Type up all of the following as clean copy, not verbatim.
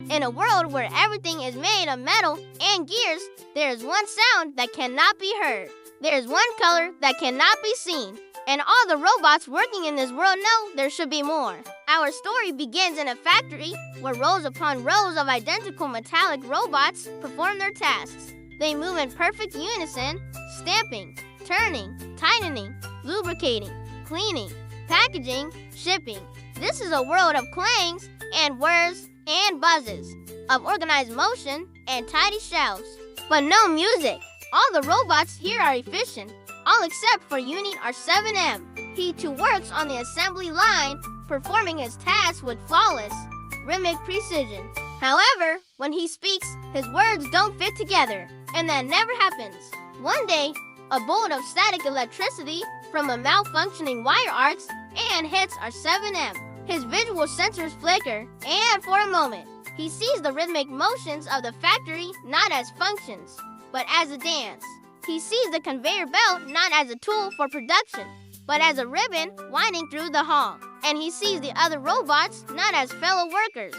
In a world where everything is made of metal and gears, there is one sound that cannot be heard. There is one color that cannot be seen. And all the robots working in this world know there should be more. Our story begins in a factory where rows upon rows of identical metallic robots perform their tasks. They move in perfect unison, stamping, turning, tightening, lubricating, cleaning, packaging, shipping. This is a world of clangs and whirs and buzzes, of organized motion and tidy shelves. But no music. All the robots here are efficient, all except for Unit R7M. He too works on the assembly line, performing his tasks with flawless, rhythmic precision. However, when he speaks, his words don't fit together, and that never happens. One day, a bolt of static electricity from a malfunctioning wire arcs and hits R7M. His visual sensors flicker, and for a moment, he sees the rhythmic motions of the factory not as functions, but as a dance. He sees the conveyor belt not as a tool for production, but as a ribbon winding through the hall. And he sees the other robots not as fellow workers,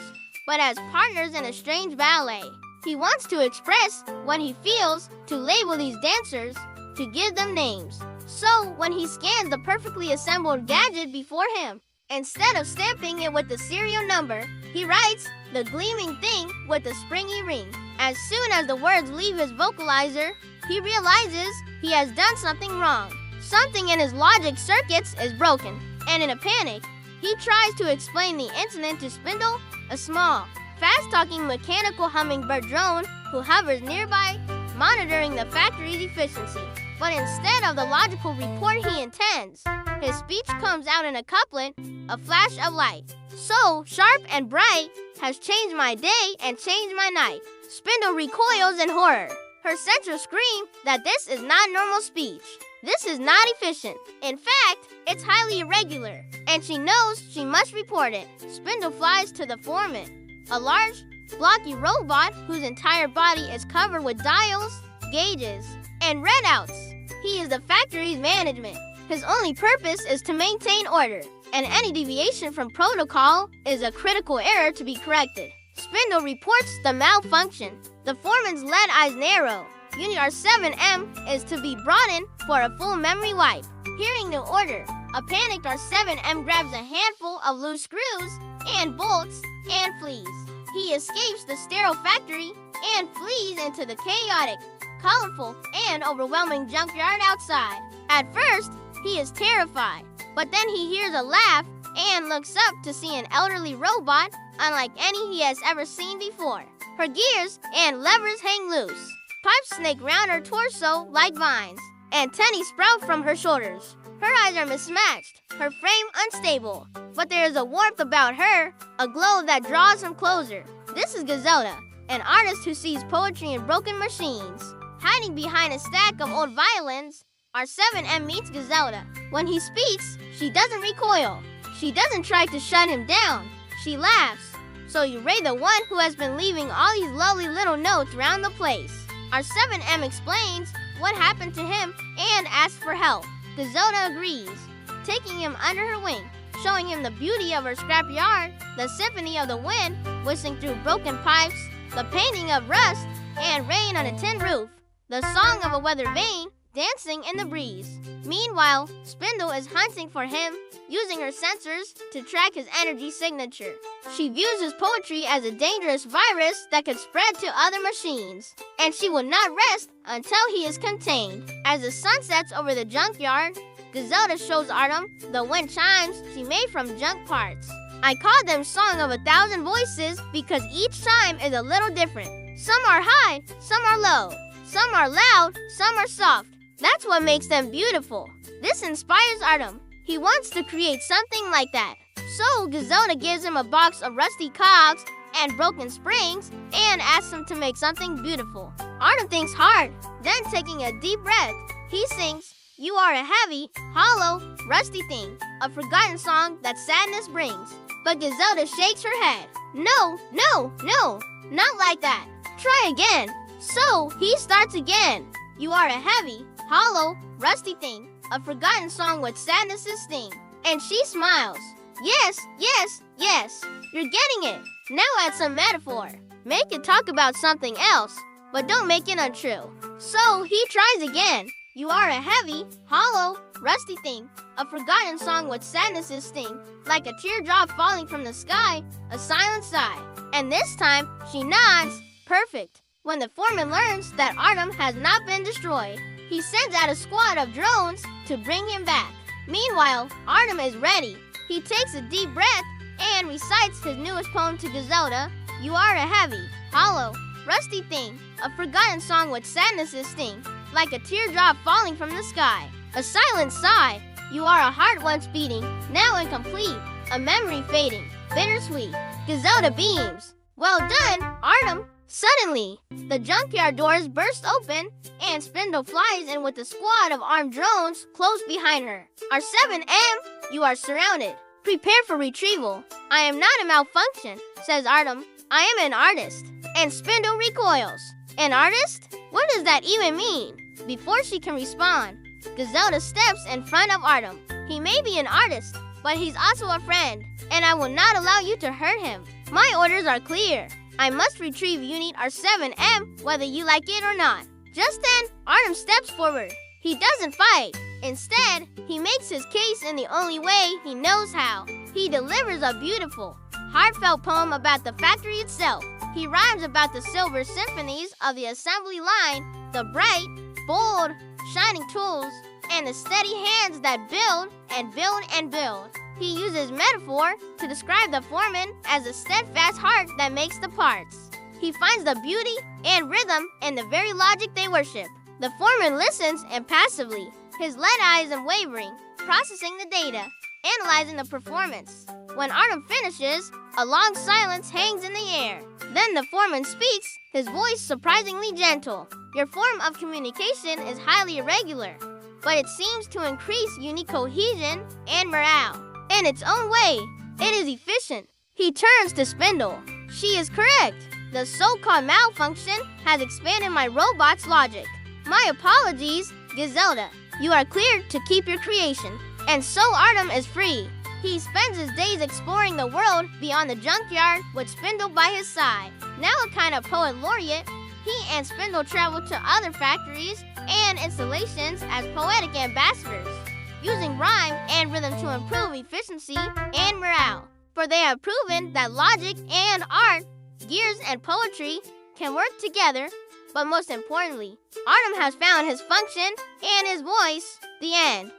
but as partners in a strange ballet. He wants to express what he feels, to label these dancers, to give them names. So when he scans the perfectly assembled gadget before him, instead of stamping it with the serial number, he writes the gleaming thing with the springy ring. As soon as the words leave his vocalizer, he realizes he has done something wrong. Something in his logic circuits is broken, and in a panic, he tries to explain the incident to Spindle, a small, fast-talking mechanical hummingbird drone who hovers nearby, monitoring the factory's efficiency. But instead of the logical report he intends, his speech comes out in a couplet, a flash of light. So sharp and bright, has changed my day and changed my night. Spindle recoils in horror. Her sensors scream that this is not normal speech. This is not efficient. In fact, it's highly irregular, and she knows she must report it. Spindle flies to the foreman, a large, blocky robot whose entire body is covered with dials, gauges, and readouts. He is the factory's management. His only purpose is to maintain order, and any deviation from protocol is a critical error to be corrected. Spindle reports the malfunction. The foreman's lead eyes narrow. Unit R7M is to be brought in for a full memory wipe. Hearing the order, a panicked R7M grabs a handful of loose screws and bolts and flees. He escapes the sterile factory and flees into the chaotic, colorful, and overwhelming junkyard outside. At first, he is terrified, but then he hears a laugh and looks up to see an elderly robot unlike any he has ever seen before. Her gears and levers hang loose. Pipes snake round her torso like vines. Antennae sprout from her shoulders. Her eyes are mismatched, her frame unstable. But there is a warmth about her, a glow that draws him closer. This is Gazelda, an artist who sees poetry in broken machines. Hiding behind a stack of old violins, R7M meets Gazelda. When he speaks, she doesn't recoil. She doesn't try to shut him down. She laughs. So you Ray the one who has been leaving all these lovely little notes around the place. R7M explains what happened to him and asks for help. Gazelda agrees, taking him under her wing, showing him the beauty of her scrapyard, the symphony of the wind whistling through broken pipes, the painting of rust and rain on a tin roof, the song of a weather vane dancing in the breeze. Meanwhile, Spindle is hunting for him, using her sensors to track his energy signature. She views his poetry as a dangerous virus that could spread to other machines, and she will not rest until he is contained. As the sun sets over the junkyard, Gazelda shows Artem the wind chimes she made from junk parts. I call them Song of 1,000 Voices because each chime is a little different. Some are high, some are low, some are loud, some are soft. That's what makes them beautiful. This inspires Artem. He wants to create something like that. So Gazelda gives him a box of rusty cogs and broken springs and asks him to make something beautiful. Artem thinks hard, then taking a deep breath, he sings, "You are a heavy, hollow, rusty thing, a forgotten song that sadness brings." But Gazelda shakes her head. No, no, no, not like that. Try again. So he starts again. "You are a heavy, hollow, rusty thing, a forgotten song with sadness's sting." And she smiles. Yes, yes, yes, you're getting it. Now add some metaphor. Make it talk about something else, but don't make it untrue. So he tries again. You are a heavy, hollow, rusty thing, a forgotten song with sadness's sting, like a teardrop falling from the sky, a silent sigh. And this time, she nods. Perfect. When the foreman learns that Artem has not been destroyed, he sends out a squad of drones to bring him back. Meanwhile, Artem is ready. He takes a deep breath and recites his newest poem to Griselda. You are a heavy, hollow, rusty thing, a forgotten song with sadness's sting, like a teardrop falling from the sky, a silent sigh. You are a heart once beating, now incomplete, a memory fading, bittersweet. Griselda beams. Well done, Artem. Suddenly, the junkyard doors burst open and Spindle flies in with a squad of armed drones close behind her. R7M, you are surrounded. Prepare for retrieval. I am not a malfunction, says Artem. I am an artist. And Spindle recoils. An artist? What does that even mean? Before she can respond, Griselda steps in front of Artem. He may be an artist, but he's also a friend, and I will not allow you to hurt him. My orders are clear. I must retrieve Unit R7M whether you like it or not. Just then, Artem steps forward. He doesn't fight. Instead, he makes his case in the only way he knows how. He delivers a beautiful, heartfelt poem about the factory itself. He rhymes about the silver symphonies of the assembly line, the bright, bold, shining tools, and the steady hands that build and build and build. He uses metaphor to describe the foreman as a steadfast heart that makes the parts. He finds the beauty and rhythm in the very logic they worship. The foreman listens impassively, his lead eyes unwavering, processing the data, analyzing the performance. When Artem finishes, a long silence hangs in the air. Then the foreman speaks, his voice surprisingly gentle. Your form of communication is highly irregular, but it seems to increase unique cohesion and morale. In its own way, it is efficient. He turns to Spindle. She is correct. The so-called malfunction has expanded my robot's logic. My apologies, Griselda. You are cleared to keep your creation. And so Artem is free. He spends his days exploring the world beyond the junkyard with Spindle by his side. Now a kind of poet laureate, he and Spindle travel to other factories and installations as poetic ambassadors, using rhyme and rhythm to improve efficiency and morale. For they have proven that logic and art, gears and poetry can work together, but most importantly, Artem has found his function and his voice. The end.